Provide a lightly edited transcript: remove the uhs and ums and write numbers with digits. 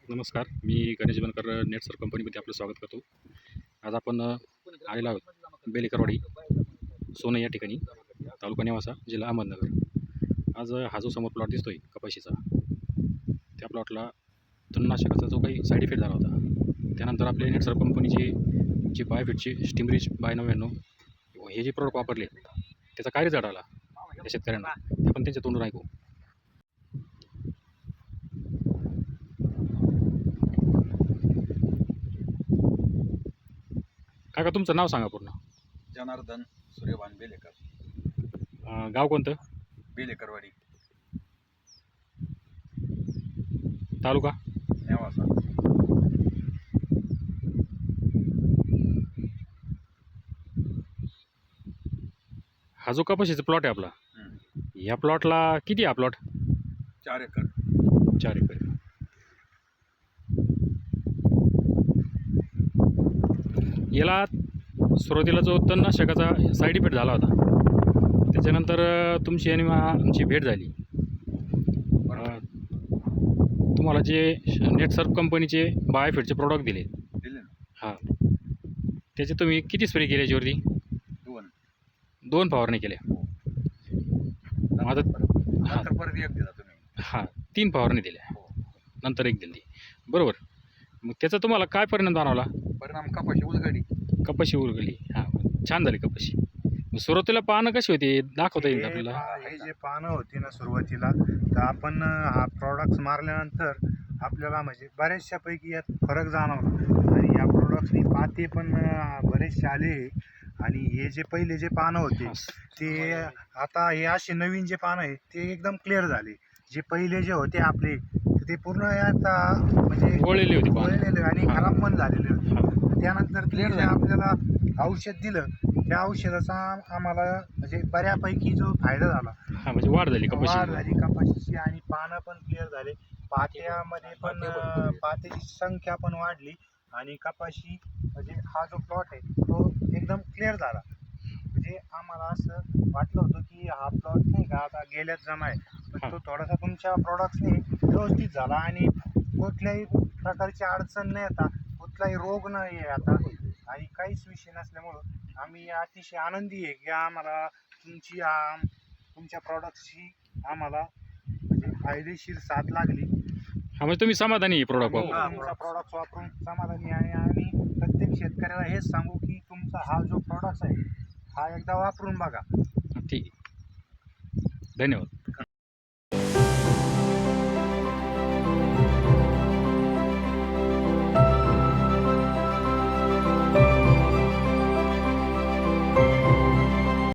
नमस्कार, मी गणेश बनकर नेटसर कंपनीमध्ये आपलं स्वागत करतो. आज आपण आलेलो आहोत बेलेकरवाडी सोने या ठिकाणी, तालुका नेवासा, जिल्हा अहमदनगर. आज हा जो समोर प्लॉट दिसतोय कपाशीचा, त्या प्लॉटला तणनाशकाचा जो काही साईड इफेक्ट झाला होता, त्यानंतर आपले नेटसर कंपनीचे जे बायोफिटचे स्टिमरिच बाय 99 हे जे प्रोडक्ट वापरले, त्याचा काय रिझल्ट आला त्या शेतकऱ्यांना, ते आपण त्यांच्या तोंडून ऐकू. काका तुमचं नाव सांगा पूर्ण. जनार्दन सूर्यभान बेलेकर, गाव कोणतं? बेलेकरवाडी, तालुका? नेवासा. हा जो कपाशीचा प्लॉट आहे आपला, या प्लॉटला किती आहे हा प्लॉट? 4 एकर. 4 एकर. याला सुरुवातीला जो तणनाशकाचा साईड इफेक्ट झाला होता, त्याच्यानंतर तुमची आणि आमची भेट झाली. तुम्हाला जे नेटसर्फ कंपनीचे बायोफिटचे प्रोडक्ट दिले दिले ना? हां, त्याचे तुम्ही किती स्प्रे केले याच्यावरती? 2 फवारणी केल्या. नंतर परत एक दिला तुम्ही. हां, 3 फवारणी दिल्या, हो. नंतर एक दिली. बरोबर. मग त्याचा तुम्हाला काय परिणाम जाणवला? परिणाम कपाशी उलगडी. कपाशी उरगली. हां, छान झाली कपाशी. सुरुवातीला पानं कशी होती दाखवता येईल आपल्याला? हे जे पानं होती ना सुरुवातीला, तर आपण हा प्रॉडक्ट्स मारल्यानंतर आपल्याला म्हणजे बऱ्याचशापैकी यात फरक जाणवला. आणि या प्रोडक्ट्सनी पाते पण बरेचसे आले. आणि हे जे पहिले जे पानं होते ते आता हे असे नवीन जे पानं आहेत ते एकदम क्लिअर झाले. जे पहिले जे होते आपले ते पूर्ण आता म्हणजे वळलेली होती पानं. वळलेले आणि खराब पण झालेले होते. त्यानंतर Clear ते आपल्याला औषध दिलं, त्या औषधाचा आम्हाला म्हणजे बऱ्यापैकी जो फायदा झाला. हां, म्हणजे वाढ झाली वाढ कपाशी. झाली कपाशीची आणि पानं पण क्लिअर झाले. पात्यामध्ये पण पात्याची संख्या पण वाढली आणि कपाशी म्हणजे हा जो प्लॉट आहे तो एकदम क्लिअर झाला. म्हणजे आम्हाला असं वाटलं होतं की हा प्लॉट नाही का आता गेल्याच जमा आहे, पण तो थोडासा तुमच्या प्रॉडक्ट्सने व्यवस्थित झाला आणि कुठल्याही प्रकारची अडचण न येता कुठलाही रोग नाही आहे आता आणि काहीच विषय नसल्यामुळं आम्ही अतिशय आनंदी आहे की आम्हाला तुमच्या प्रॉडक्ट्सची आम्हाला म्हणजे फायदेशीर साथ लागली. हां, म्हणजे तुम्ही समाधानी आहे प्रोडक्ट वापरून? तुमचा प्रॉडक्ट्स वापरून समाधानी आहे आणि प्रत्येक शेतकऱ्याला हेच सांगू की तुमचा हा जो प्रॉडक्ट आहे हा एकदा वापरून बघा. ठीक आहे. धन्यवाद.